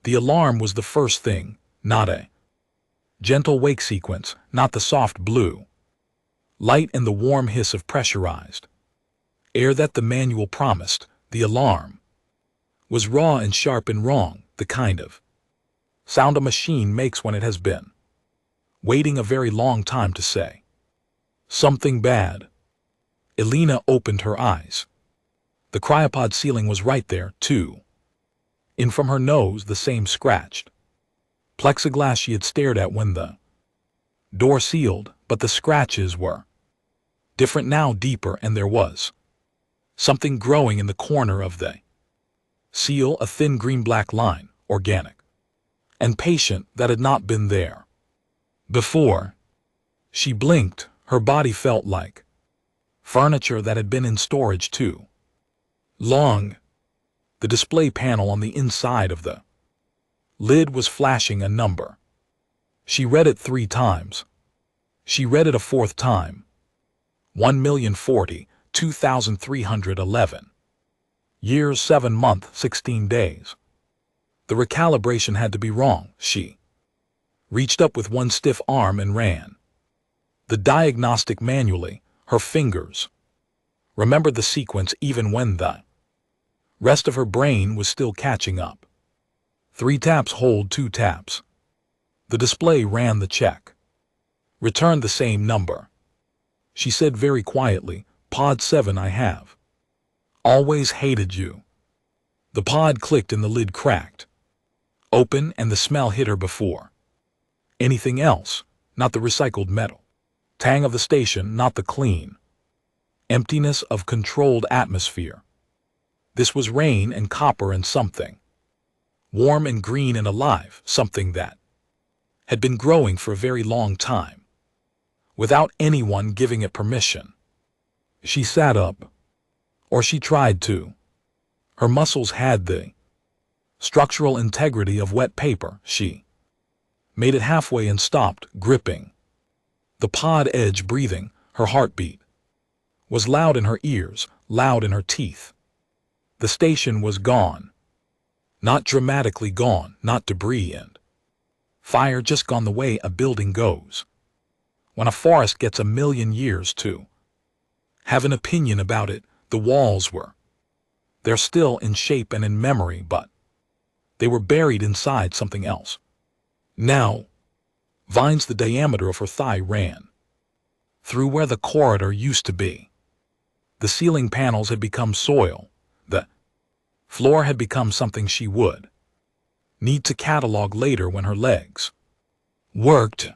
The alarm was the first thing, not a gentle wake sequence, not the soft blue light and the warm hiss of pressurized air that the manual promised. The alarm was raw and sharp and wrong, the kind of sound a machine makes when it has been waiting a very long time to say something bad. Elena opened her eyes. The cryopod ceiling was right there, too. In from her nose, the same scratched plexiglass she had stared at when the door sealed, but the scratches were different now, deeper, and there was something growing in the corner of the seal, a thin green-black line, organic and patient, that had not been there before. She blinked. Her body felt like furniture that had been in storage too long. The display panel on the inside of the lid was flashing a number. She read it 3 times. She read it a 4th time. 1,040,2,311. Years, 7 months, 16 days. The recalibration had to be wrong. She reached up with one stiff arm and ran the diagnostic manually. Her fingers remembered the sequence even when the rest of her brain was still catching up. 3 taps, hold 2 taps. The display ran the check. Returned the same number. She said very quietly, "Pod 7, I have always hated you." The pod clicked and the lid cracked open, and the smell hit her before anything else, not the recycled metal tang of the station, not the clean emptiness of controlled atmosphere. This was rain and copper and something warm and green and alive, something that had been growing for a very long time, without anyone giving it permission. She sat up, or she tried to. Her muscles had the structural integrity of wet paper. She made it halfway and stopped, gripping the pod edge, breathing. Her heartbeat was loud in her ears, loud in her teeth. The station was gone. Not dramatically gone, not debris and fire, just gone the way a building goes when a forest gets 1,000,000 years to have an opinion about it. The walls were there still, in shape and in memory, but they were buried inside something else. Now, vines the diameter of her thigh ran through where the corridor used to be. The ceiling panels had become soil. The floor had become something she would need to catalog later when her legs worked.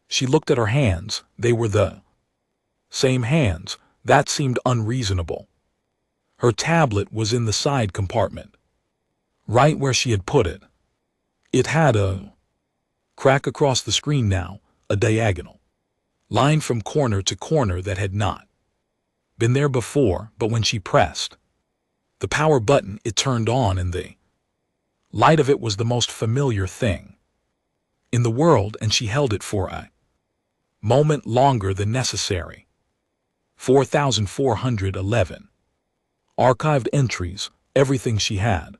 She looked at her hands. They were the same hands. That seemed unreasonable. Her tablet was in the side compartment, right where she had put it. It had a crack across the screen now, a diagonal line from corner to corner that had not been there before, but when she pressed the power button, it turned on, and the light of it was the most familiar thing in the world, and she held it for a moment longer than necessary. 4,411. Archived entries, everything she had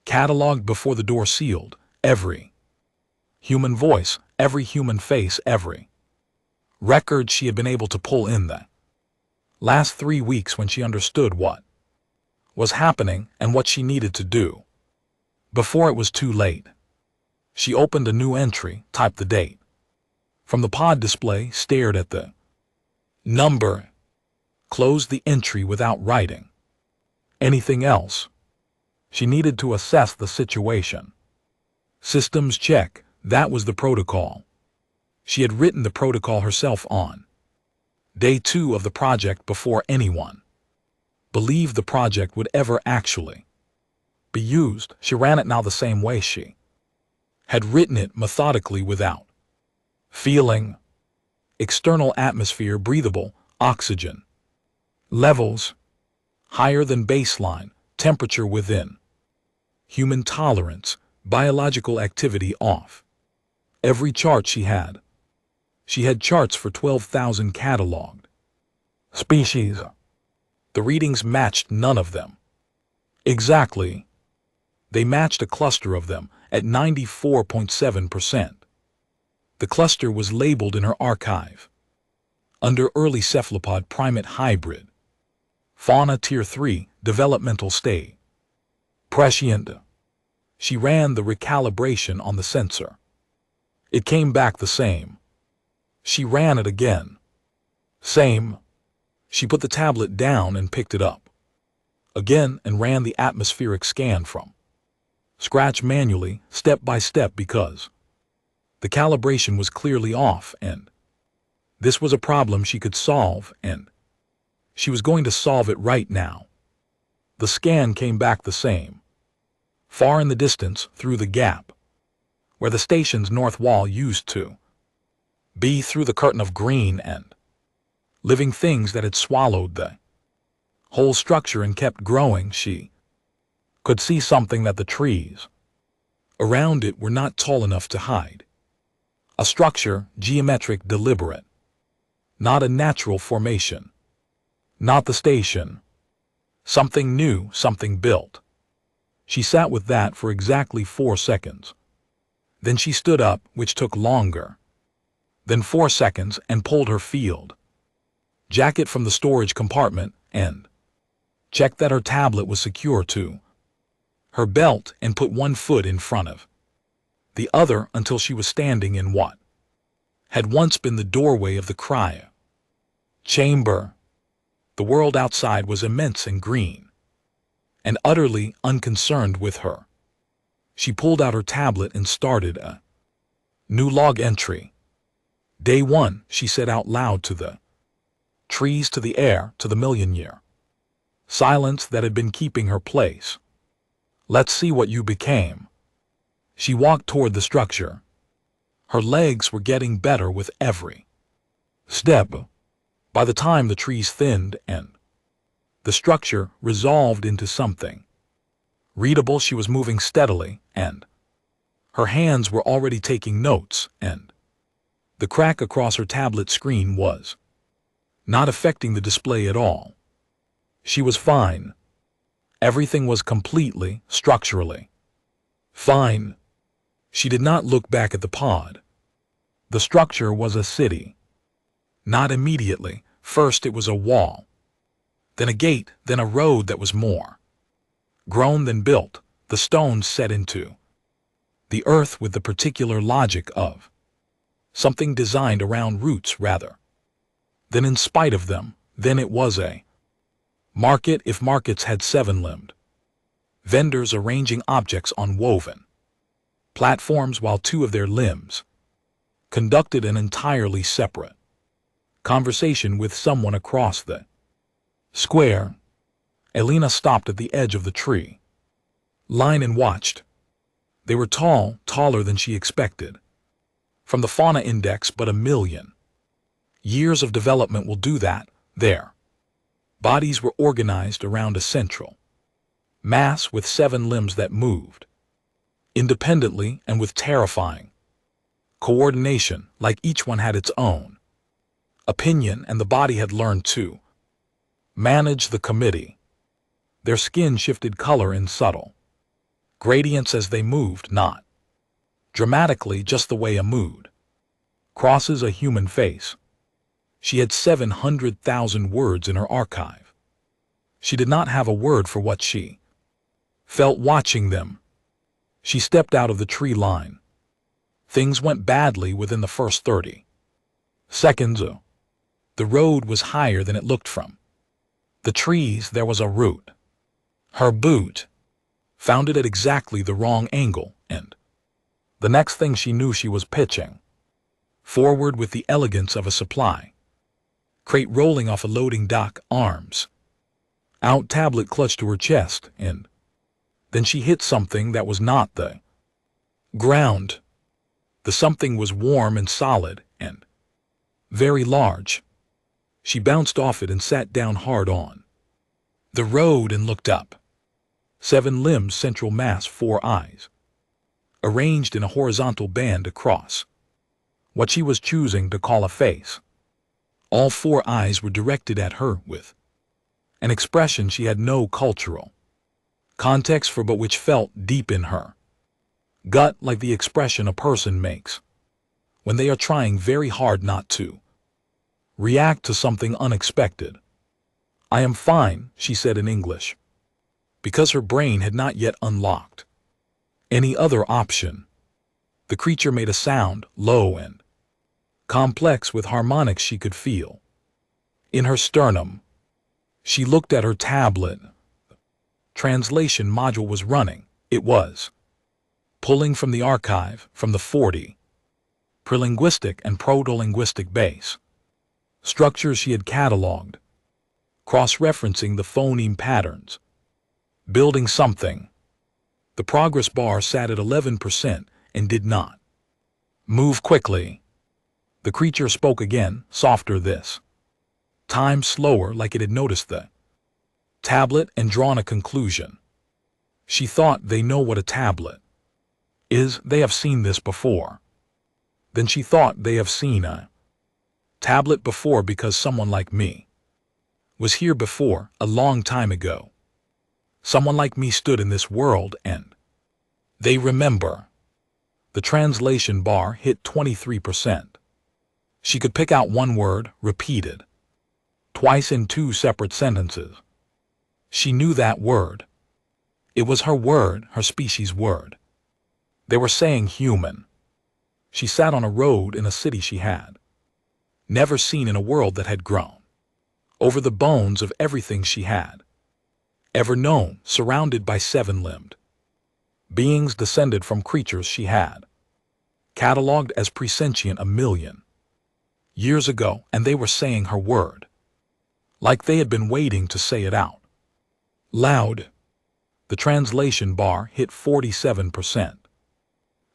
cataloged before the door sealed, every human voice, every human face, every record she had been able to pull in the last 3 weeks, when she understood what was happening and what she needed to do before it was too late. She opened a new entry, typed the date from the pod display, stared at the number, closed the entry without writing anything else. She needed to assess the situation. Systems check, that was the protocol. She had written the protocol herself on day 2 of the project before anyone believed the project would ever actually be used. She ran it now the same way she had written it, methodically, without feeling. External atmosphere, breathable, oxygen levels higher than baseline, temperature within human tolerance, biological activity off. Every chart she had charts for 12,000 cataloged species. The readings matched none of them exactly. They matched a cluster of them at 94.7%. The cluster was labeled in her archive under early cephalopod primate hybrid, fauna tier 3, developmental state. Prescient. She ran the recalibration on the sensor. It came back the same. She ran it again. Same. She put the tablet down and picked it up again and ran the atmospheric scan from scratch manually, step by step, because the calibration was clearly off, and this was a problem she could solve, and she was going to solve it right now. The scan came back the same. Far in the distance, through the gap, where the station's north wall used to be, through the curtain of green and living things that had swallowed the whole structure and kept growing, she could see something that the trees around it were not tall enough to hide. A structure, geometric, deliberate. Not a natural formation. Not the station. Something new, something built. She sat with that for exactly 4 seconds. Then she stood up, which took longer. Then 4 seconds, and pulled her field jacket from the storage compartment and checked that her tablet was secure to her belt and put one foot in front of the other until she was standing in what had once been the doorway of the cryo chamber. The world outside was immense and green, and utterly unconcerned with her. She pulled out her tablet and started a new log entry. Day 1, she said out loud, to the trees, to the air, to the million-year silence that had been keeping her place. Let's see what you became. She walked toward the structure. Her legs were getting better with every step. By the time the trees thinned and the structure resolved into something readable, she was moving steadily, and her hands were already taking notes, and the crack across her tablet screen was not affecting the display at all. She was fine. Everything was completely, structurally fine. She did not look back at the pod. The structure was a city. Not immediately. First it was a wall, then a gate, then a road that was more grown than built, the stones set into the earth with the particular logic of something designed around roots rather than in spite of them. Then it was a market, if markets had 7-limbed vendors arranging objects on woven platforms, while 2 of their limbs conducted an entirely separate conversation with someone across the square. Elena stopped at the edge of the tree line and watched. They were tall, taller than she expected from the fauna index, but 1,000,000 years of development will do that. Their bodies were organized around a central mass with 7 limbs that moved independently and with terrifying coordination, like each one had its own opinion, and the body had learned to manage the committee. Their skin shifted color in subtle gradients as they moved, not dramatically, just the way a mood crosses a human face. She had 700,000 words in her archive. She did not have a word for what she felt watching them. She stepped out of the tree line. Things went badly within the first 30 seconds. The road was higher than it looked from the trees. There was a root. Her boot found it at exactly the wrong angle, and the next thing she knew, she was pitching forward with the elegance of a supply crate rolling off a loading dock, arms out, tablet clutched to her chest, and then she hit something that was not the ground. The something was warm and solid and very large. She bounced off it and sat down hard on the road and looked up. 7 limbs, central mass, 4 eyes, arranged in a horizontal band across what she was choosing to call a face. All 4 eyes were directed at her with an expression she had no cultural Context for but which felt deep in her gut, like the expression a person makes when they are trying very hard not to react to something unexpected. "I am fine," she said in English, because her brain had not yet unlocked any other option. The creature made a sound, low and complex with harmonics she could feel in her sternum. She looked at her tablet. Translation module was running. It was pulling from the archive, from the 40 prelinguistic and proto-linguistic base structures she had cataloged, cross-referencing the phoneme patterns, building something. The progress bar sat at 11% and did not move quickly. The creature spoke again, softer this time, slower, like it had noticed the tablet and drawn a conclusion. She thought, they know what a tablet is, they have seen this before. Then she thought, they have seen a tablet before because someone like me was here before, a long time ago. Someone like me stood in this world and they remember. The translation bar hit 23%. She could pick out one word, repeated twice in 2 separate sentences. She knew that word. It was her word, her species' word. They were saying human. She sat on a road in a city she had never seen, in a world that had grown over the bones of everything she had ever known, surrounded by 7-limbed beings descended from creatures she had cataloged as presentient 1,000,000 years ago, and they were saying her word, like they had been waiting to say it out loud. The translation bar hit 47%.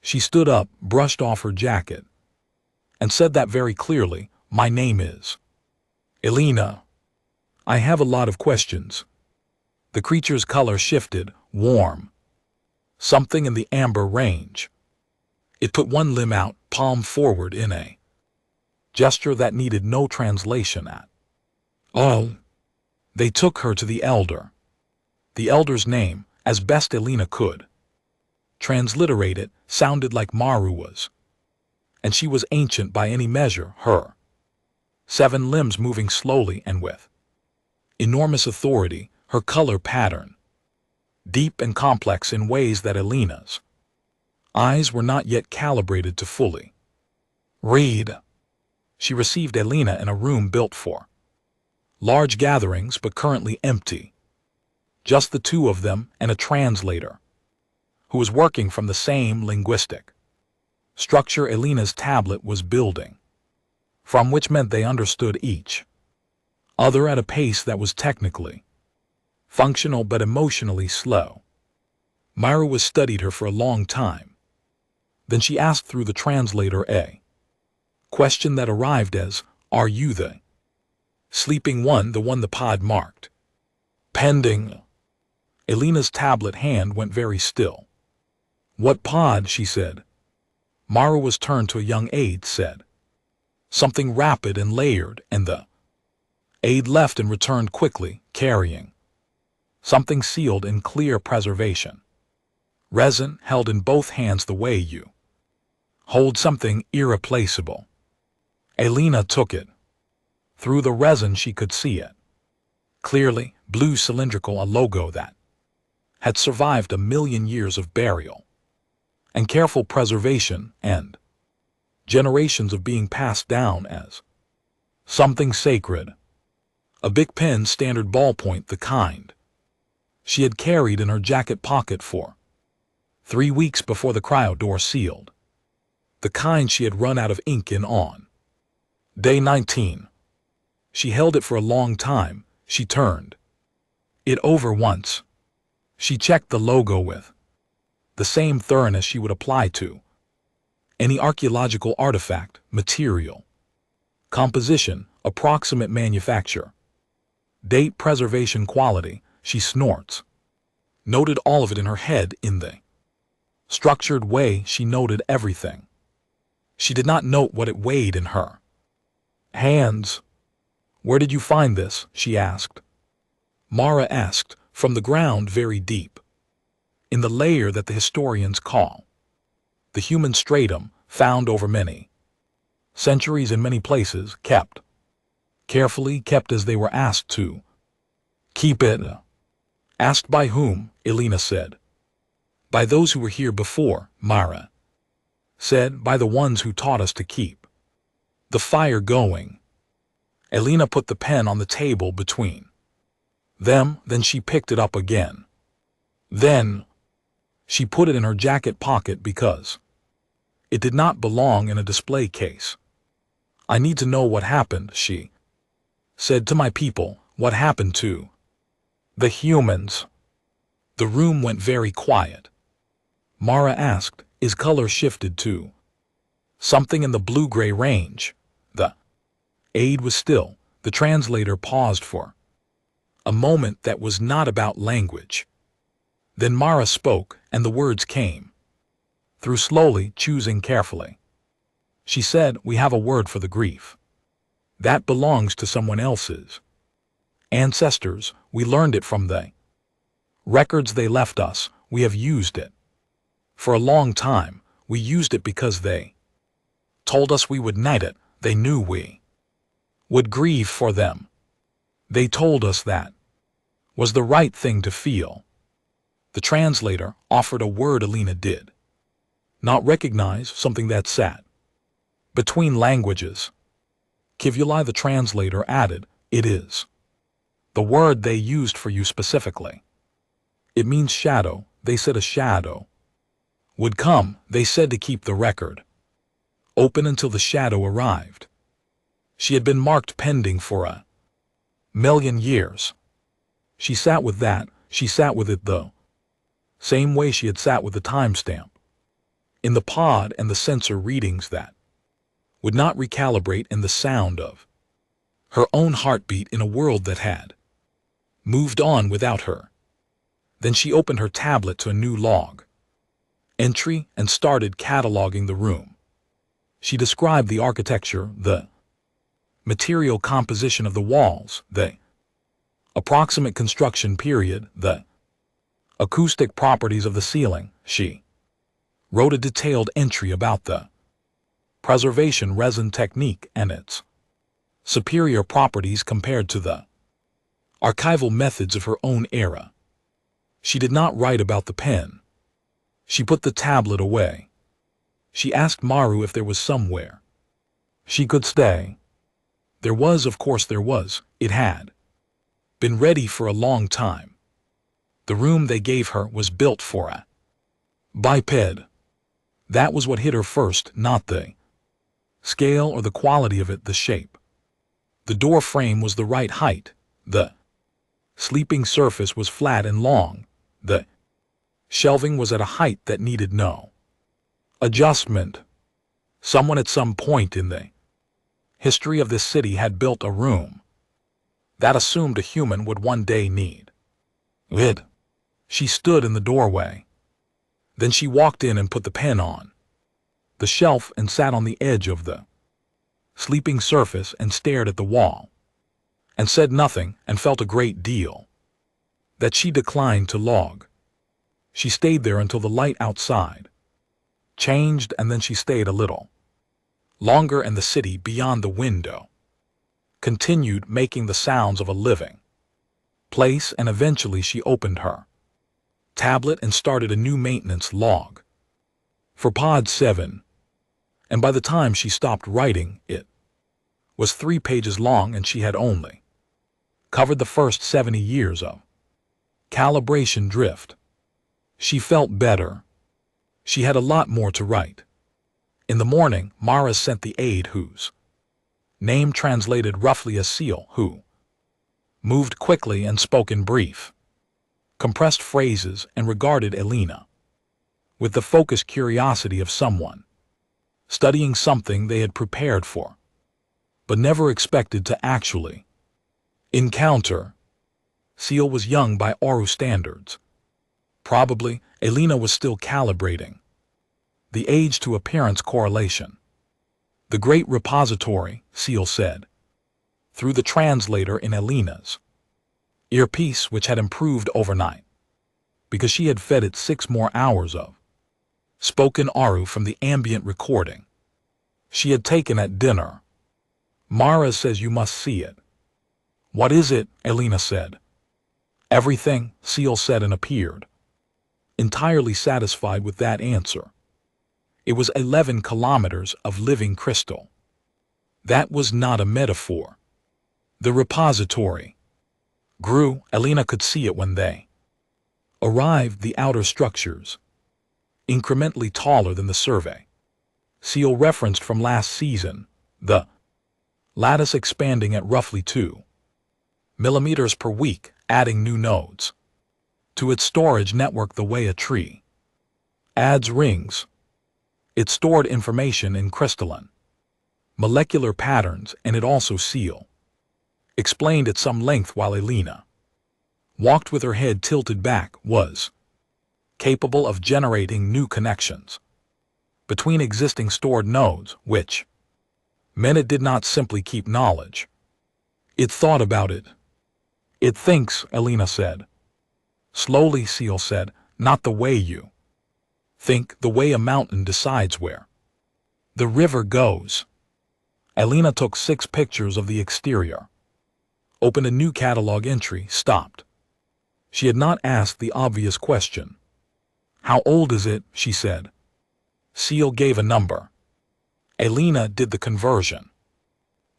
She stood up, brushed off her jacket, and said that very clearly, "My name is Elena. I have a lot of questions." The creature's color shifted, warm, something in the amber range. It put one limb out, palm forward, in a gesture that needed no translation at all. They took her to the elder. The elder's name, as best Elena could transliterate it, sounded like Maru was, and she was ancient by any measure, her 7 limbs moving slowly and with enormous authority, her color pattern deep and complex in ways that Elena's eyes were not yet calibrated to fully read. She received Elena in a room built for large gatherings but currently empty. Just the 2 of them and a translator who was working from the same linguistic structure Elena's tablet was building, from which meant they understood each other at a pace that was technically functional but emotionally slow. Myra was studied her for a long time. Then she asked through the translator a question that arrived as, "Are you the sleeping one, the one the pod marked pending?" Elena's tablet hand went very still. "What pod?" she said. Mara was turned to a young aide, said something rapid and layered, and the aide left and returned quickly, carrying something sealed in clear preservation resin, held in both hands the way you hold something irreplaceable. Elena took it. Through the resin she could see it clearly, blue, cylindrical, a logo that had survived 1,000,000 years of burial and careful preservation and generations of being passed down as something sacred. A big pen, standard ballpoint, the kind she had carried in her jacket pocket for 3 weeks before the cryo door sealed. The kind she had run out of ink in on day 19. She held it for a long time. She turned it over once. She checked the logo with the same thoroughness she would apply to any archaeological artifact, material, composition, approximate manufacture, date, preservation, quality. She snorts. Noted all of it in her head in the structured way she noted everything. She did not note what it weighed in her hands. "Where did you find this?" she asked. Mara asked, "From the ground, very deep." in the layer that the historians call the human stratum, found over many centuries in many places, carefully kept as they were asked to keep it. Asked by whom, Elena said. By those who were here before, Mara said, by the ones who taught us to keep the fire going. Elena put the pen on the table between them, then she picked it up again. Then she put it in her jacket pocket because it did not belong in a display case. I need to know what happened, she said to my people. What happened to the humans? The room went very quiet. Mara asked, is color shifted to something in the blue-gray range? The aide was still. The translator paused for a moment that was not about language. Then Mara spoke, and the words came through slowly, choosing carefully. She said, we have a word for the grief. That belongs to someone else's ancestors. We learned it from the records they left us. We have used it for a long time. We used it because they told us we would need it. They knew we would grieve for them. They told us that was the right thing to feel. The translator offered a word Elena did not recognize, something that sat between languages. Kivuli, the translator, added, it is the word they used for you specifically. It means shadow. They said a shadow would come. They said to keep the record open until the shadow arrived. She had been marked pending for 1,000,000 years. She sat with that. She sat with it the same way she had sat with the timestamp in the pod and the sensor readings that would not recalibrate, in the sound of her own heartbeat in a world that had moved on without her. Then she opened her tablet to a new log entry and started cataloging the room. She described the architecture, the material composition of the walls, the approximate construction period, the acoustic properties of the ceiling. She wrote a detailed entry about the preservation resin technique and its superior properties compared to the archival methods of her own era. She did not write about the pen. She put the tablet away. She asked Maru if there was somewhere she could stay. There was, of course there was. It had been ready for a long time. The room they gave her was built for a biped. That was what hit her first, not the scale or the quality of it, the shape. The door frame was the right height. The sleeping surface was flat and long. The shelving was at a height that needed no adjustment. Someone at some point in the history of this city had built a room that assumed a human would one day need it. She stood in the doorway. Then she walked in and put the pen on the shelf and sat on the edge of the sleeping surface and stared at the wall and said nothing and felt a great deal that she declined to log. She stayed there until the light outside changed, and then she stayed a little longer, and the city beyond the window continued making the sounds of a living place, and eventually she opened her tablet and started a new maintenance log for Pod 7, and by the time she stopped writing, it was 3 pages long, and she had only covered the first 70 years of calibration drift. She felt better. She had a lot more to write. In the morning, Mara sent the aide, whose name translated roughly as seal, who moved quickly and spoke in brief, compressed phrases, and regarded Elena with the focused curiosity of someone studying something they had prepared for, but never expected to actually encounter. Seal was young by Oru standards. Probably, Elena was still calibrating the age-to-appearance correlation. The great repository, Seal said, through the translator in Elena's earpiece, which had improved overnight. because she had fed it 6 more hours of spoken Aru from the ambient recording she had taken at dinner. Mara says you must see it. What is it? Elena said. Everything, Seal said and appeared, entirely satisfied with that answer. It was 11 kilometers of living crystal. That was not a metaphor. The repository grew. Elena could see it when they arrived. The outer structures, incrementally taller than the survey Seal referenced from last season, the lattice expanding at roughly 2 millimeters per week, adding new nodes to its storage network the way a tree adds rings. It stored information in crystalline, molecular patterns, and it also, Seal explained at some length while Elena walked with her head tilted back, was capable of generating new connections between existing stored nodes, which meant it did not simply keep knowledge. It thought about it. It thinks, Elena said. Slowly, Seal said, not the way you think, the way a mountain decides where the river goes. Elena took 6 pictures of the exterior, opened a new catalog entry, stopped. She had not asked the obvious question. How old is it? She said. Seal gave a number. Elena did the conversion.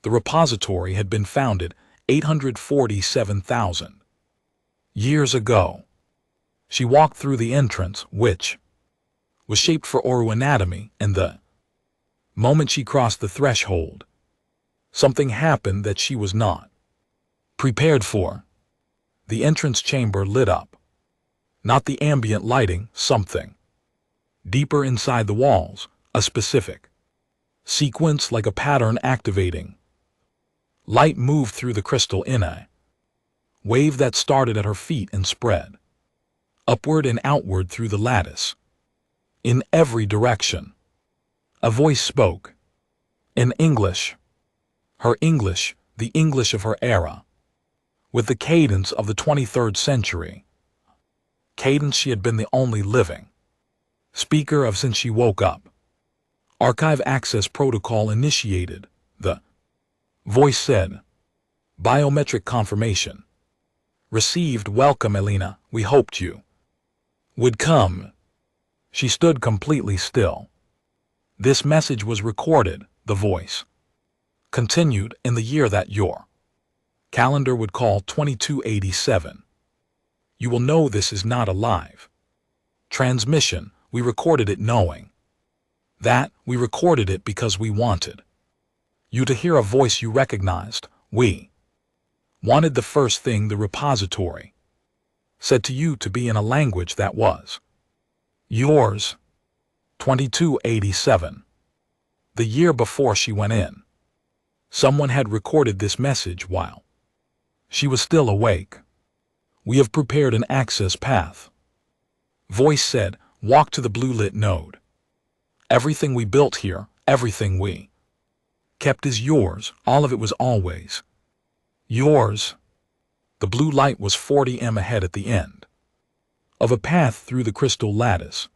The repository had been founded 847,000 years ago. She walked through the entrance, which was shaped for Oru anatomy, and the moment she crossed the threshold, something happened that she was not prepared for. The entrance chamber lit up. Not the ambient lighting, something deeper inside the walls, a specific sequence like a pattern activating. Light moved through the crystal in a wave that started at her feet and spread upward and outward through the lattice. In every direction. A voice spoke. In English. Her English, the English of her era. With the cadence of the 23rd century. Cadence she had been the only living speaker of since she woke up. Archive access protocol initiated, the voice said. Biometric confirmation received. Welcome, Elena. We hoped you would come. She stood completely still. This message was recorded, the voice continued, in the year that your calendar would call 2287. You will know this is not a live transmission. We recorded it knowing that we recorded it because we wanted you to hear a voice you recognized. We wanted the first thing the repository said to you to be in a language that was yours. 2287. The year before she went in. Someone had recorded this message while she was still awake. We have prepared an access path. Voice said, walk to the blue-lit node. Everything we built here, everything we kept is yours. All of it was always yours. The blue light was 40 m ahead at the end of a path through the crystal lattice.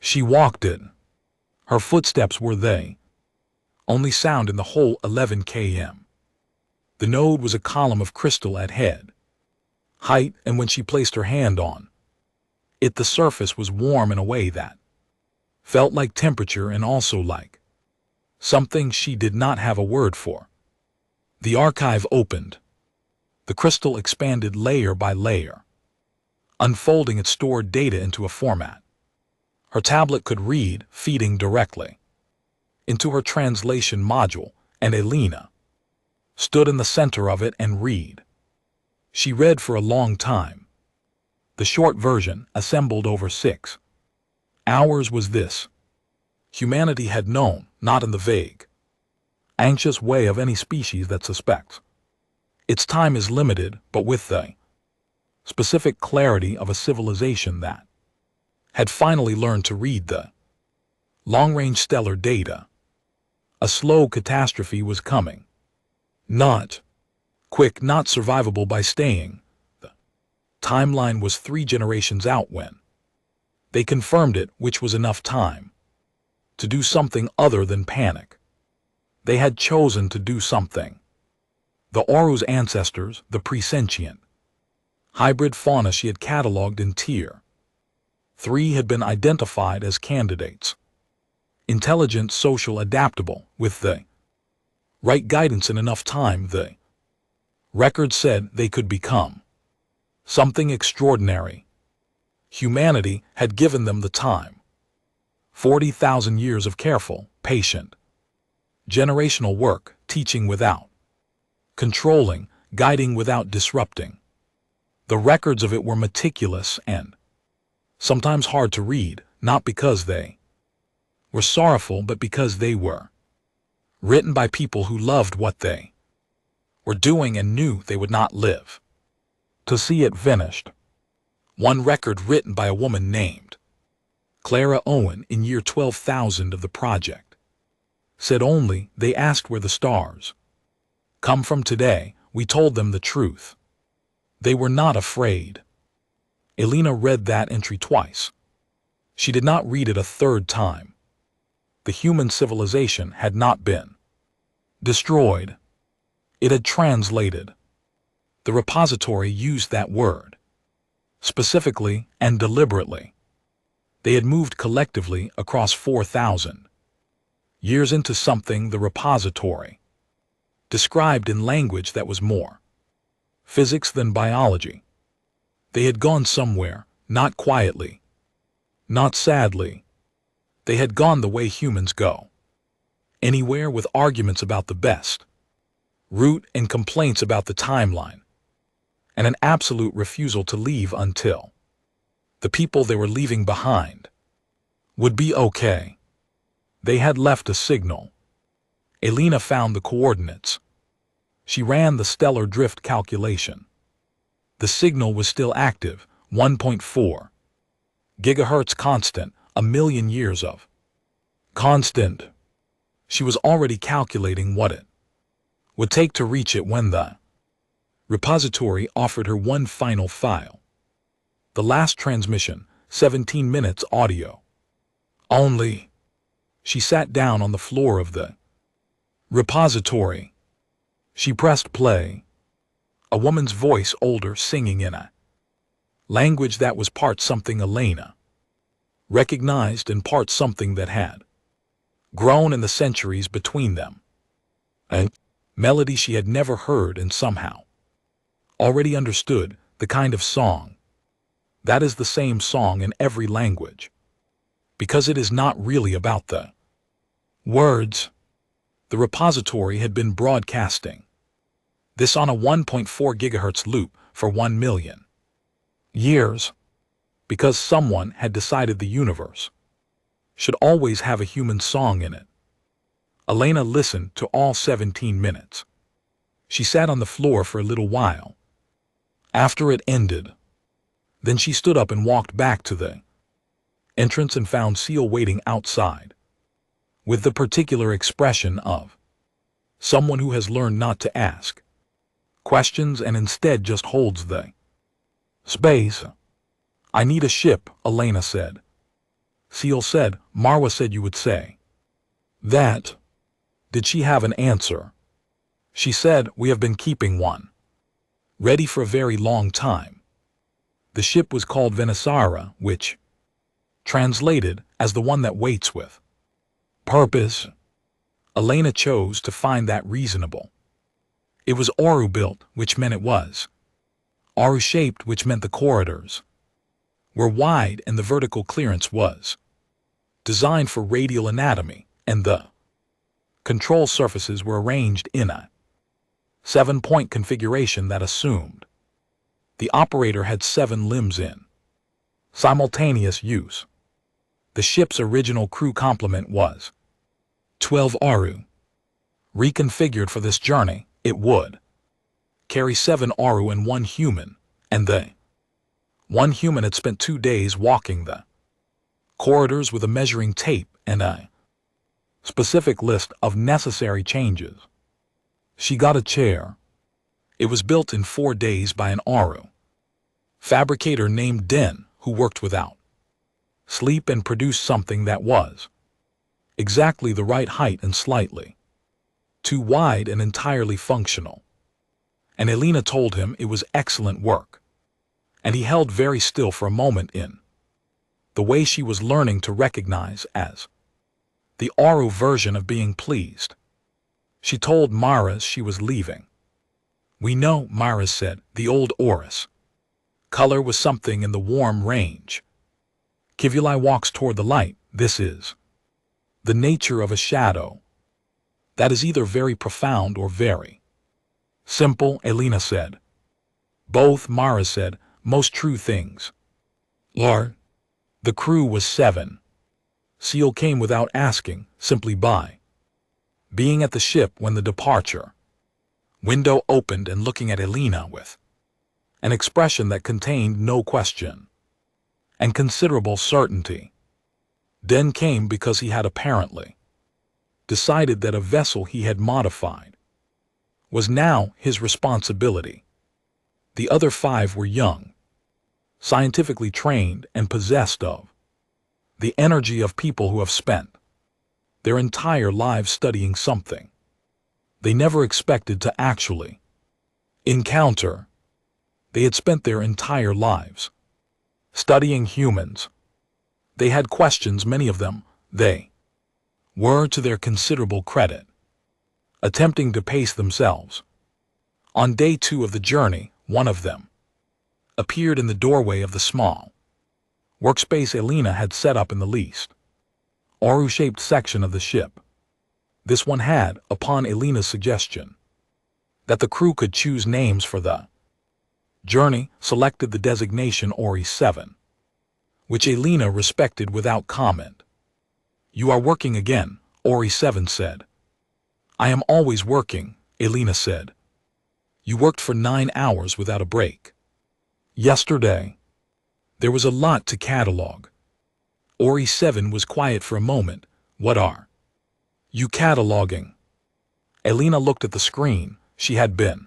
She walked it. Her footsteps were the only sound in the whole 11 km. The node was a column of crystal at head height, and when she placed her hand on it, the surface was warm in a way that felt like temperature and also like something she did not have a word for. The archive opened. The crystal expanded layer by layer, unfolding its stored data into a format her tablet could read, feeding directly into her translation module, and Elena stood in the center of it and read. She read for a long time. The short version, assembled over 6 hours, was this. Humanity had known, not in the vague, anxious way of any species that suspects its time is limited, but with the specific clarity of a civilization that had finally learned to read the long-range stellar data. A slow catastrophe was coming. Not quick, not survivable by staying the Timeline was 3 generations out when they confirmed it, which was enough time to do something other than panic. They had chosen to do something. The Oru's ancestors, the presentient hybrid fauna she had cataloged in Tier 3 had been identified as candidates. Intelligent, social, adaptable, with the right guidance and enough time, the record said they could become something extraordinary. Humanity had given them the time. 40,000 years of careful, patient, generational work, teaching without controlling, guiding without disrupting. The records of it were meticulous and sometimes hard to read, not because they were sorrowful, but because they were written by people who loved what they were doing and knew they would not live to see it finished. One record written by a woman named Clara Owen in year 12,000 of the project said only, they asked where the stars come from today, we told them the truth. They were not afraid. Elena read that entry twice. She did not read it a third time. The human civilization had not been destroyed. It had translated. The repository used that word specifically and deliberately. They had moved collectively across 4,000 years into something the repository described in language that was more physics than biology. They had gone somewhere, not quietly, not sadly. They had gone the way humans go. Anywhere with arguments about the best route and complaints about the timeline, and an absolute refusal to leave until the people they were leaving behind would be okay. They had left a signal. Elena found the coordinates. She ran the stellar drift calculation. The signal was still active, 1.4 gigahertz constant, 1,000,000 years of constant. She was already calculating what it would take to reach it when the repository offered her one final file. The last transmission, 17 minutes audio only. She sat down on the floor of the repository. She pressed play. A woman's voice, older, singing in a language that was part something Elena recognized and part something that had grown in the centuries between them. A melody she had never heard and somehow already understood, the kind of song that is the same song in every language, because it is not really about the words. The repository had been broadcasting this on a 1.4 gigahertz loop for 1,000,000 years, because someone had decided the universe should always have a human song in it. Elena listened to all 17 minutes. She sat on the floor for a little while. After it ended, then she stood up and walked back to the entrance and found Seal waiting outside, with the particular expression of someone who has learned not to ask questions and instead just holds the space. "I need a ship," Elena said. Seal said, "Marwa said you would say that." Did she have an answer? She said, "We have been keeping one ready for a very long time." The ship was called Venisara, which translated as the one that waits with purpose. Elena chose to find that reasonable. It was Oru-built, which meant it was Oru-shaped, which meant the corridors were wide and the vertical clearance was designed for radial anatomy, and the control surfaces were arranged in a 7-point configuration that assumed the operator had 7 limbs in simultaneous use. The ship's original crew complement was 12 Oru. Reconfigured for this journey, it would carry 7 Oru and 1 human, and the 1 human had spent 2 days walking the corridors with a measuring tape and a specific list of necessary changes. She got a chair. It was built in 4 days by an Oru. fabricator named Den who worked without sleep and produced something that was exactly the right height and slightly too wide and entirely functional. And Elena told him it was excellent work. And he held very still for a moment in the way she was learning to recognize as the Aru version of being pleased. She told Maras she was leaving. We know, Maras said, the old Oris. Color was something in the warm range. Kivuli walks toward the light. This is the nature of a shadow. That is either very profound or very simple, Elena said. Both, Maras said, most true things. Lord, the crew was 7. Seal came without asking, simply by being at the ship when the departure window opened and looking at Elena with an expression that contained no question and considerable certainty. Den came because he had apparently decided that a vessel he had modified was now his responsibility. The other 5 were young, scientifically trained and possessed of the energy of people who have spent their entire lives studying something they never expected to actually encounter. They had spent their entire lives studying humans. They had questions, many of them. They were, to their considerable credit, attempting to pace themselves. On day 2 of the journey, one of them appeared in the doorway of the small workspace Elena had set up in the least Aru-shaped section of the ship. This one had, upon Elena's suggestion that the crew could choose names for the journey, selected the designation Ori 7, which Elena respected without comment. You are working again, Ori 7 said. I am always working, Elena said. You worked for 9 hours without a break. Yesterday, there was a lot to catalog. Ori 7 was quiet for a moment. What are you cataloging? Elena looked at the screen. She had been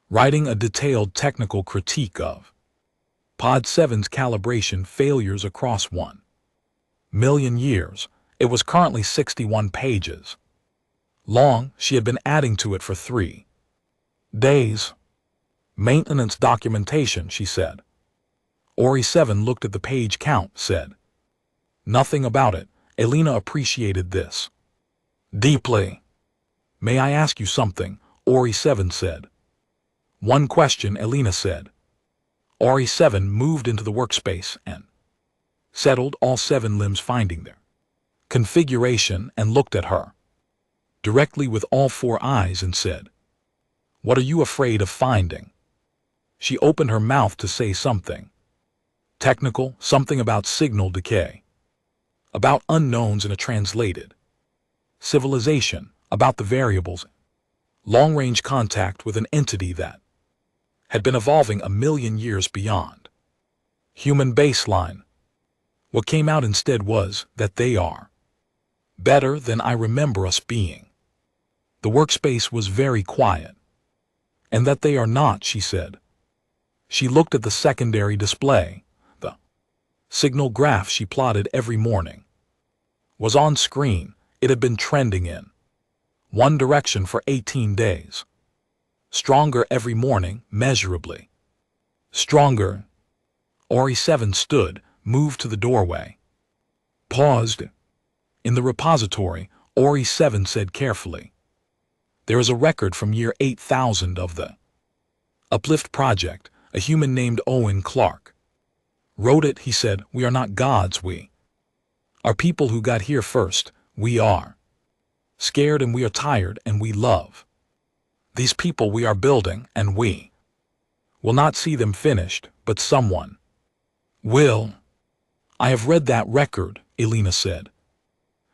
writing a detailed technical critique of Pod 7's calibration failures across 1,000,000 years. It was currently 61 pages long. She had been adding to it for 3 days. Maintenance documentation, she said. Ori 7 looked at the page count, said nothing about it. Elena appreciated this deeply. May I ask you something? Ori 7 said. One question, Elena said. Ori 7 moved into the workspace and settled all 7 limbs, finding their configuration, and looked at her directly with all 4 eyes and said, What are you afraid of finding? She opened her mouth to say something technical, something about signal decay, about unknowns in a translated civilization, about the variables, long-range contact with an entity that had been evolving 1,000,000 years beyond human baseline. What came out instead was that they are better than I remember us being. The workspace was very quiet. And that they are not, she said. She looked at the secondary display. The signal graph she plotted every morning was on screen. It had been trending in one direction for 18 days. Stronger every morning, measurably stronger. Ori 7 stood, moved to the doorway, paused. In the repository, Ori 7 said carefully, There is a record from year 8000 of the Uplift Project. A human named Owen Clark wrote it. He said, We are not gods, we are people who got here first. We are scared and we are tired and we love these people we are building, and we will not see them finished, but someone will. I have read that record, Elena said.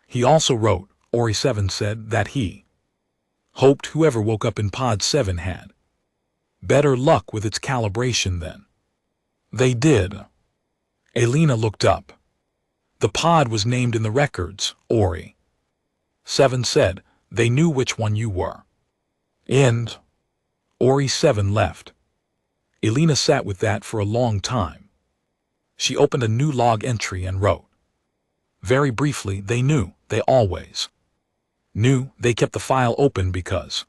He also wrote, Ori 7 said, that he hoped whoever woke up in Pod 7 had better luck with its calibration than they did. Elena looked up. The pod was named in the records, Ori 7 said. They knew which one you were. And Ori 7 left. Elena sat with that for a long time. She opened a new log entry and wrote. Very briefly, they knew, they always knew. They kept the file open because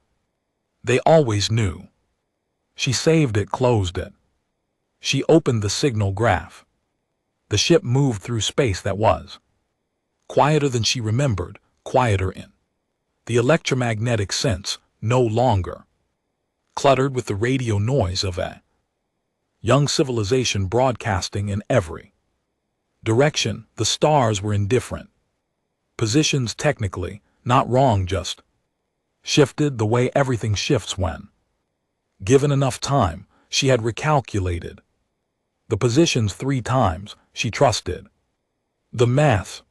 they always knew. She saved it, closed it. She opened the signal graph. The ship moved through space that was quieter than she remembered, quieter in the electromagnetic sense, no longer cluttered with the radio noise of a young civilization broadcasting in every direction. The stars were in different positions technically, not wrong, just shifted the way everything shifts when given enough time. She had recalculated the positions 3 times. She trusted the math.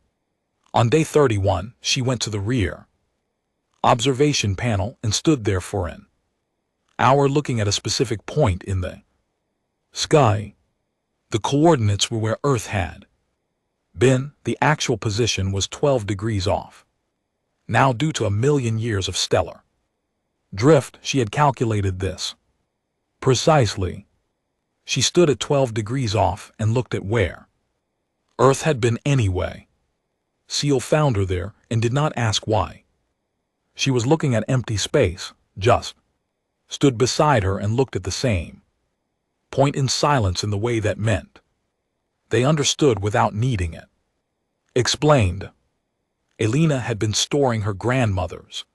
On day 31, she went to the rear observation panel and stood there for an hour looking at a specific point in the sky. The coordinates were where Earth had been. The actual position was 12 degrees off. Now, due to a million years of stellar drift, she had calculated this precisely. She stood at 12 degrees off and looked at where Earth had been anyway. Seal found her there and did not ask why. She was looking at empty space, just stood beside her and looked at the same point in silence in the way that meant they understood without needing it explained. Elena had been storing her grandmother's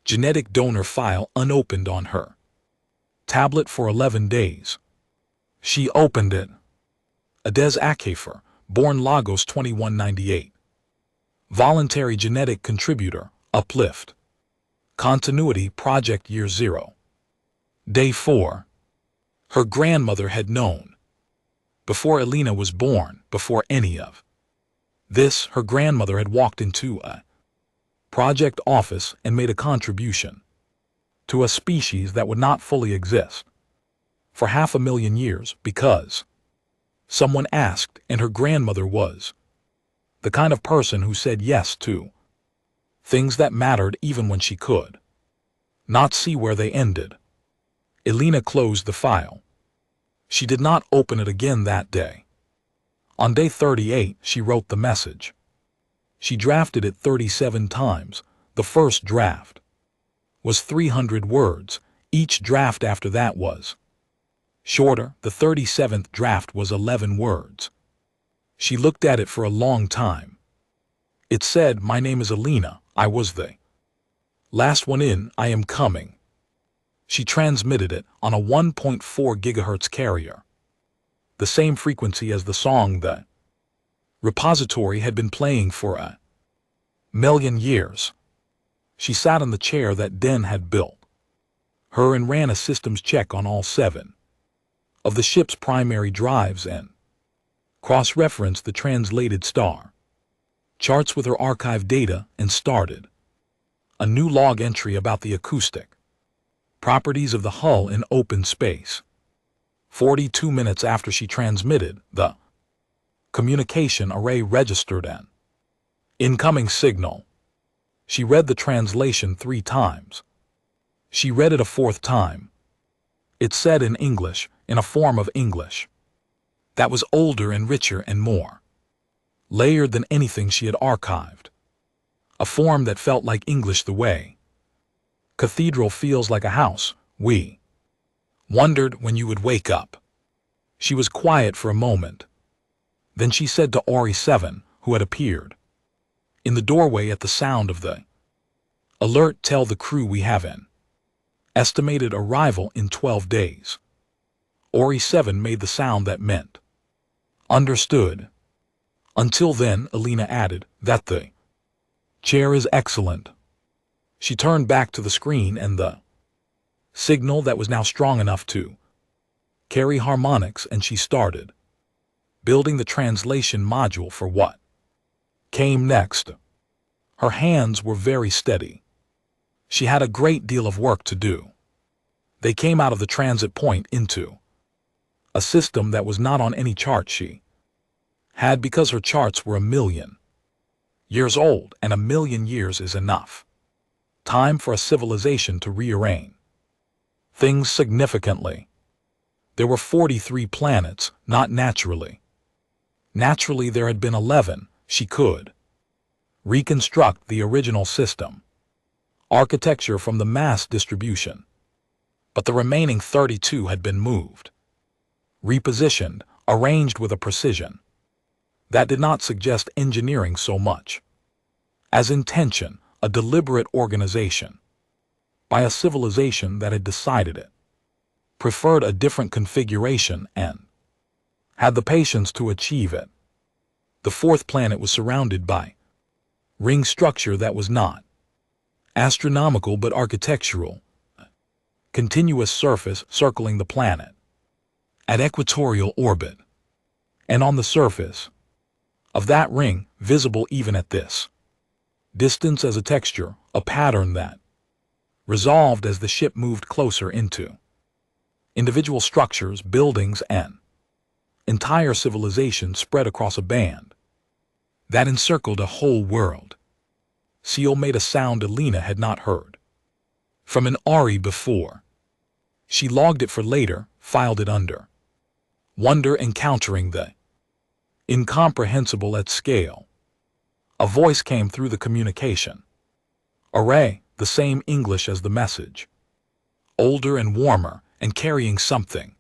genetic donor file unopened on her tablet for 11 days. She opened it. Adez Akhafer, born Lagos 2198. Voluntary genetic contributor, Uplift. Continuity Project Year 0. Day 4. Her grandmother had known. Before Elena was born, before any of this, her grandmother had walked into a project office and made a contribution to a species that would not fully exist for 500,000 years because someone asked, and her grandmother was the kind of person who said yes to things that mattered even when she could not see where they ended. Elena closed the file. She did not open it again that day. On day 38, she wrote the message. She drafted it 37 times. The first draft was 300 words. Each draft after that was shorter. The 37th draft was 11 words. She looked at it for a long time. It said, "My name is Elena. I was the last one in. I am coming." She transmitted it on a 1.4 gigahertz carrier, the same frequency as the song the repository had been playing for a million years. She sat on the chair that Den had built her and ran a systems check on all 7 of the ship's primary drives and cross-referenced the translated star charts with her archive data and started a new log entry about the acoustic properties of the hull in open space. 42 minutes after she transmitted, the communication array registered an incoming signal. She read the translation 3 times. She read it a 4th time. It said in English, in a form of English that was older and richer and more layered than anything she had archived. A form that felt like English the way cathedral feels like a house. We wondered when you would wake up. She was quiet for a moment. Then she said to Ori 7, who had appeared in the doorway at the sound of the alert, "Tell the crew we have an estimated arrival in 12 days." Ori 7 made the sound that meant understood. Until then, Elena added, "That the chair is excellent." She turned back to the screen and the signal that was now strong enough to carry harmonics, and she started building the translation module for what came next. Her hands were very steady. She had a great deal of work to do. They came out of the transit point into a system that was not on any chart she had, because her charts were 1,000,000 years old, and 1,000,000 years is enough time for a civilization to rearrange things significantly. There were 43 planets, not naturally. Naturally, there had been 11. She could reconstruct the original system, architecture from the mass distribution. But the remaining 32 had been moved, repositioned, arranged with a precision that did not suggest engineering so much as intention, a deliberate organization by a civilization that had decided it, preferred a different configuration, and had the patience to achieve it. The fourth planet was surrounded by ring structure that was not astronomical but architectural, continuous surface circling the planet at equatorial orbit, and on the surface of that ring, visible even at this distance as a texture, a pattern that resolved as the ship moved closer into individual structures, buildings, and entire civilization spread across a band that encircled a whole world. Seal made a sound Alina had not heard from an Ari before. She logged it for later, filed it under wonder, encountering the incomprehensible at scale. A voice came through the communication array, the same English as the message, older and warmer, and carrying something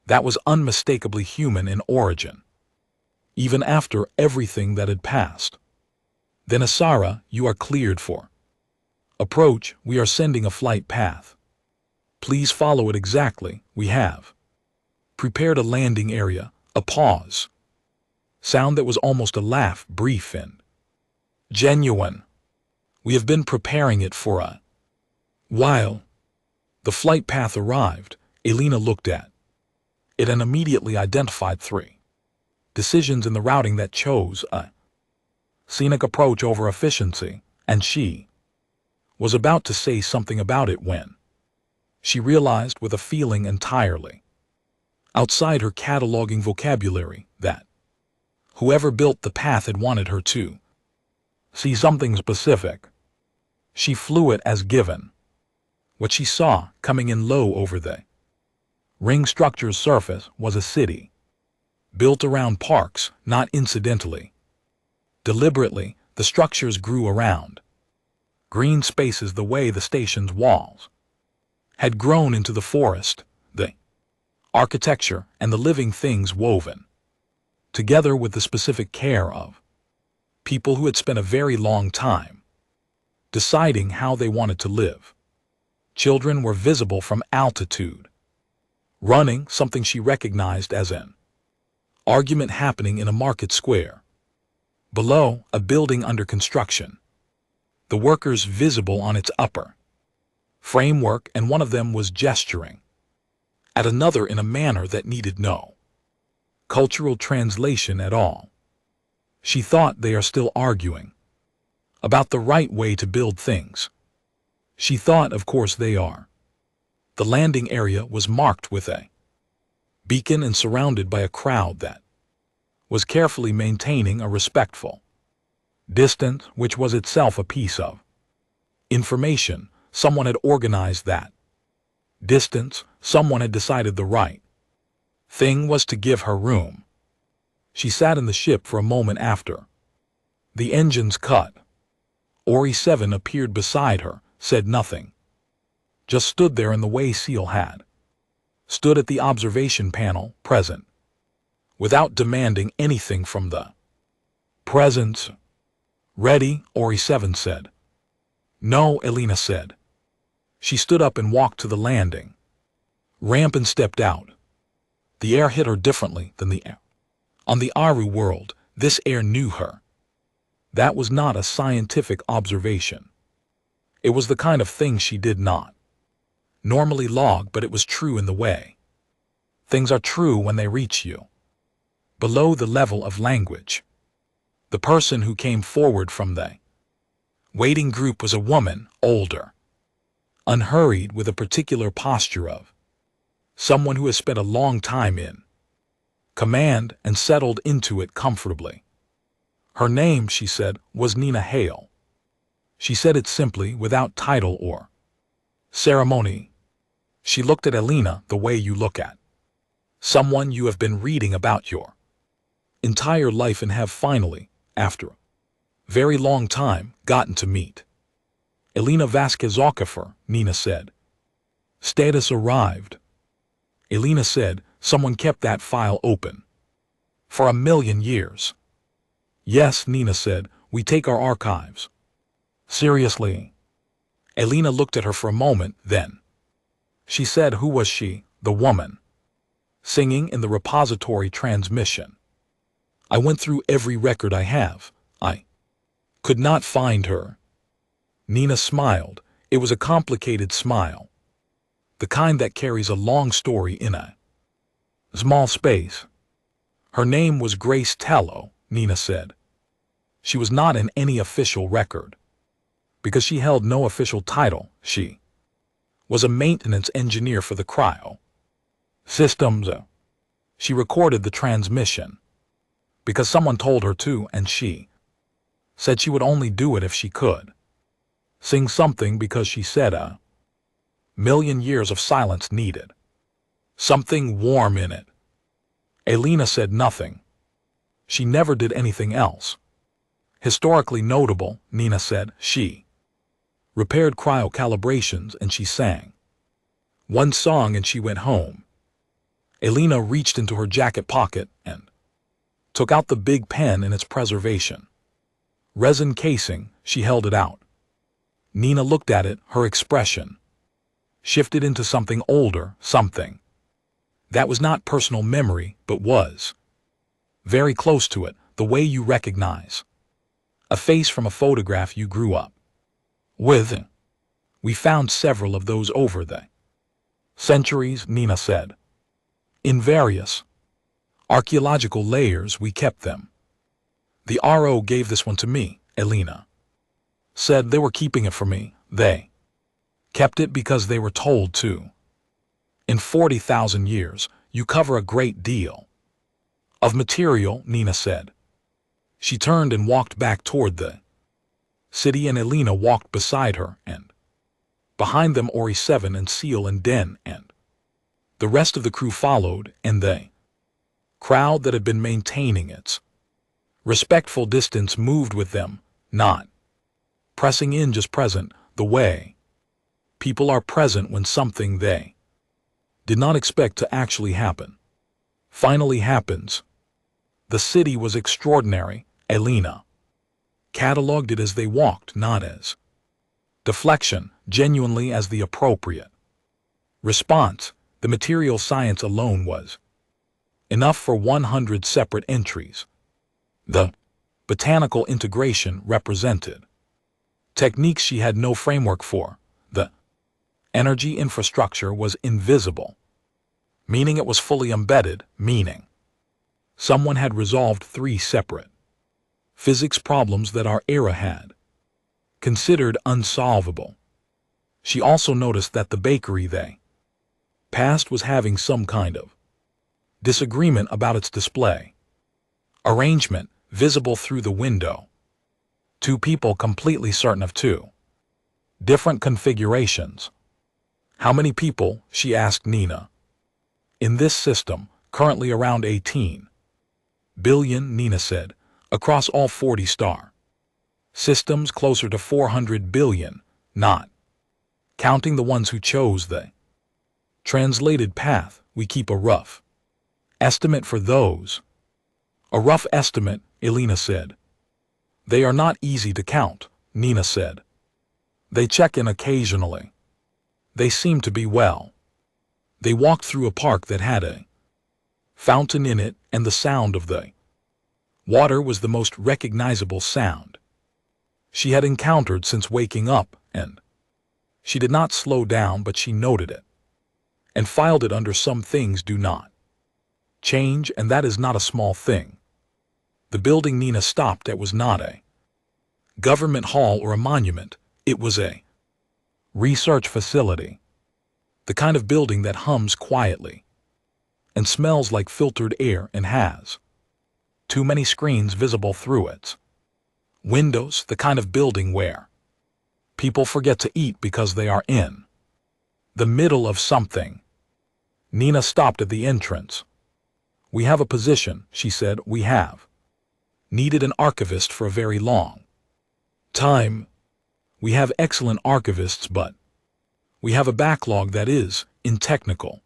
that was unmistakably human in origin, even after everything that had passed. Then, Asara, you are cleared for approach. We are sending a flight path. Please follow it exactly. We have prepared a landing area. A pause. Sound that was almost a laugh, brief and genuine. We have been preparing it for a while. The flight path arrived. Alina looked at it and immediately identified 3 decisions in the routing that chose a scenic approach over efficiency, and she was about to say something about it when she realized, with a feeling entirely outside her cataloging vocabulary, that whoever built the path had wanted her to see something specific. She flew it as given. What she saw, coming in low over the ring structure's surface, was a city built around parks, not incidentally. Deliberately, the structures grew around green spaces the way the station's walls had grown into the forest, the architecture and the living things woven together with the specific care of people who had spent a very long time deciding how they wanted to live. Children were visible from altitude, running, something she recognized as an argument happening in a market square. Below, a building under construction, the workers visible on its upper framework, and one of them was gesturing at another in a manner that needed no cultural translation at all. She thought they are still arguing about the right way to build things. She thought, of course they are. The landing area was marked with a beacon and surrounded by a crowd that was carefully maintaining a respectful distance, which was itself a piece of information. Someone had organized that distance. Someone had decided the right thing was to give her room. She sat in the ship for a moment after the engines cut. Ori 7 appeared beside her, said nothing, just stood there in the way Seal had stood at the observation panel, present, without demanding anything from the presence. Ready, Ori 7 said. No, Alina said. She stood up and walked to the landing ramp and stepped out. The air hit her differently than the air on the Aru world. This air knew her. That was not a scientific observation. It was the kind of thing she did not normally log, but it was true in the way things are true when they reach you below the level of language. The person who came forward from the waiting group was a woman, older, unhurried, with a particular posture of someone who has spent a long time in command and settled into it comfortably. Her name, she said, was Nina Hale. She said it simply, without title or ceremony. She looked at Alina the way you look at Someone you have been reading about your entire life and have finally, after a very long time, gotten to meet. Elena Vasquez Okafor, Nina said. Status arrived. Elena said, someone kept that file open. For 1,000,000 years. Yes, Nina said, we take our archives. Seriously? Elena looked at her for a moment, then. She said, who was she, the woman? Singing in the repository transmission. I went through every record I have. I could not find her. Nina smiled. It was a complicated smile. The kind that carries a long story in a small space. Her name was Grace Tello, Nina said. She was not in any official record. Because she held no official title, she was a maintenance engineer for the cryo systems. She recorded the transmission because someone told her to, and she said she would only do it if she could sing something because she said 1,000,000 years of silence needed something warm in it. Elena said nothing. She never did anything else. Historically notable, Nina said, she repaired cryo calibrations and she sang one song and she went home. Elena reached into her jacket pocket and took out the big pen in its preservation resin casing. She held it out. Nina looked at it, her expression shifted into something older, something that was not personal memory, but was very close to it, the way you recognize a face from a photograph you grew up with. We found several of those over the centuries, Nina said. In various archaeological layers we kept them. The RO gave this one to me, Elena said. They were keeping it for me. They kept it because they were told to. In 40,000 years, you cover a great deal of material, Nina said. She turned and walked back toward the city, and Elena walked beside her, and behind them Ori 7 and Seal and Den, and the rest of the crew followed, and the crowd that had been maintaining its respectful distance moved with them, not pressing in, just present, the way people are present when something they did not expect to actually happen finally happens. The city was extraordinary, Elena catalogued it as they walked, not as deflection, genuinely as the appropriate response. The material science alone was enough for 100 separate entries. The botanical integration represented techniques she had no framework for. The energy infrastructure was invisible, meaning it was fully embedded, meaning someone had resolved 3 separate physics problems that our era had considered unsolvable. She also noticed that the bakery they passed was having some kind of disagreement about its display arrangement, visible through the window. 2 people completely certain of 2 different configurations. How many people, she asked Nina, in this system? Currently around 18 billion, Nina said, across all 40 star systems, closer to 400 billion, not counting the ones who chose the translated path. We keep a rough estimate for those. A rough estimate, Elena said. They are not easy to count, Nina said. They check in occasionally. They seem to be well. They walked through a park that had a fountain in it, and the sound of the water was the most recognizable sound she had encountered since waking up, and she did not slow down, but she noted it and filed it under some things do not change, and that is not a small thing. The building Nina stopped at was not a government hall or a monument. It was a research facility, the kind of building that hums quietly and smells like filtered air and has too many screens visible through its windows, the kind of building where people forget to eat because they are in the middle of something. Nina stopped at the entrance. We have a position, she said. We have needed an archivist for a very long time. We have excellent archivists, but we have a backlog that is, in technical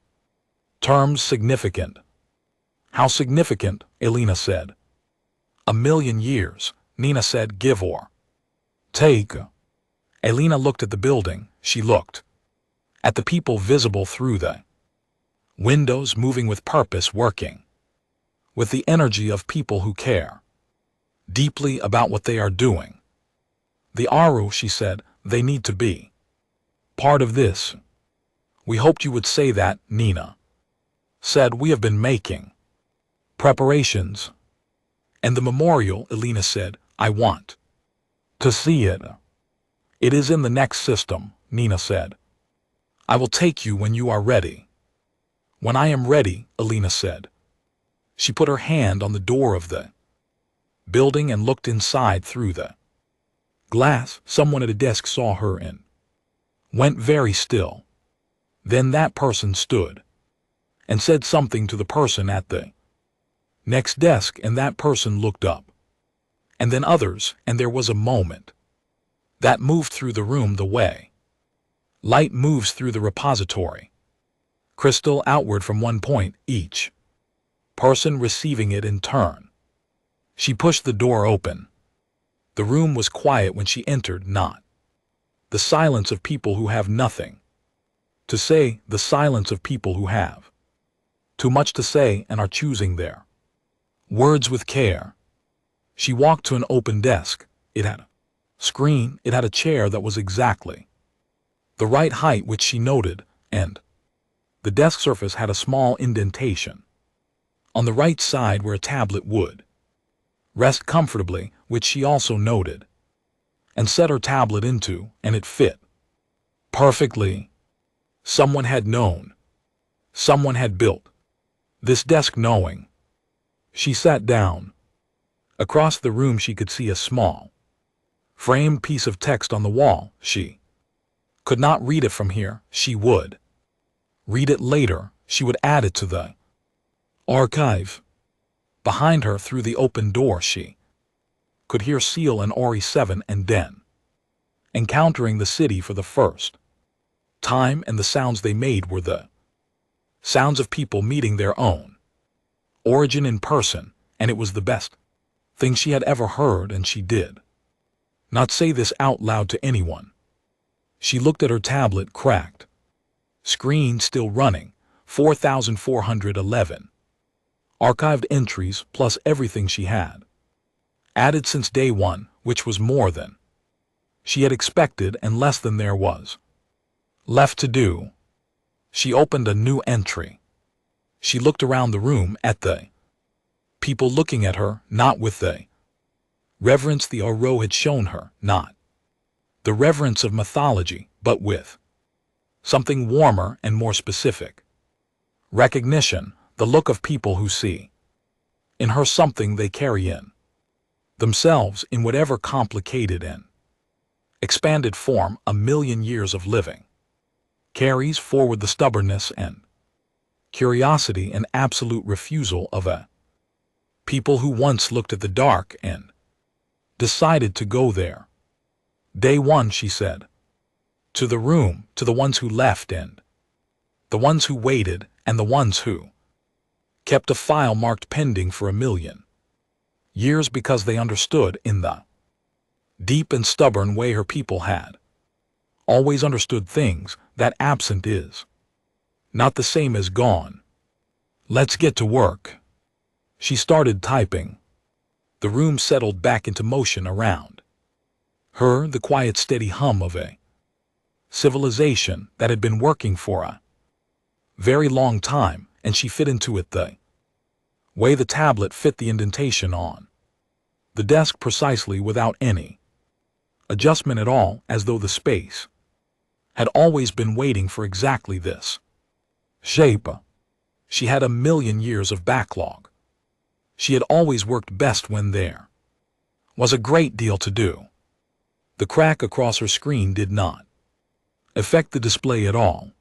terms, significant. How significant? Elena said. 1,000,000 years, Nina said, give or take. Elena looked at the building. She looked at the people visible through the windows, moving with purpose, working with the energy of people who care deeply about what they are doing. The Aru, she said, they need to be part of this. We hoped you would say that, Nina said. We have been making preparations. And the memorial, Elena said, I want to see it. It is in the next system, Nina said. I will take you when you are ready. When I am ready, Elena said. She put her hand on the door of the building and looked inside through the glass. Someone at a desk saw her and went very still. Then that person stood and said something to the person at the next desk, and that person looked up. And then others, and there was a moment that moved through the room the way light moves through the repository crystal outward from one point, each person receiving it in turn. She pushed the door open. The room was quiet when she entered, not the silence of people who have nothing to say, the silence of people who have too much to say and are choosing their words with care. She walked to an open desk. It had a screen. It had a chair that was exactly the right height, which she noted, and the desk surface had a small indentation on the right side where a tablet would rest comfortably, which she also noted, and set her tablet into, and it fit perfectly. Someone had known. Someone had built this desk knowing. She sat down. Across the room she could see a small framed piece of text on the wall. She could not read it from here. She would read it later. She would add it to the archive. Behind her, through the open door, she could hear Seal and Ori 7 and Den encountering the city for the first time, and the sounds they made were the sounds of people meeting their own origin in person, and it was the best thing she had ever heard, and she did not say this out loud to anyone. She looked at her tablet, cracked screen still running, 4,411 archived entries plus everything she had added since day one, which was more than she had expected and less than there was left to do. She opened a new entry. She looked around the room at the people looking at her, not with the reverence the Oro had shown her, not the reverence of mythology, but with something warmer and more specific. Recognition, the look of people who see in her something they carry in themselves in whatever complicated and expanded form 1,000,000 years of living carries forward, the stubbornness and curiosity and absolute refusal of a people who once looked at the dark and decided to go there. Day one, she said, to the room, to the ones who left and the ones who waited and the ones who kept a file marked pending for 1,000,000 years because they understood in the deep and stubborn way her people had always understood things, that absent is not the same as gone. Let's get to work. She started typing. The room settled back into motion around her, the quiet, steady hum of a civilization that had been working for a very long time, and she fit into it the way the tablet fit the indentation on the desk precisely, without any adjustment at all, as though the space had always been waiting for exactly this shape. She had 1,000,000 years of backlog. She had always worked best when there was a great deal to do. The crack across her screen did not affect the display at all.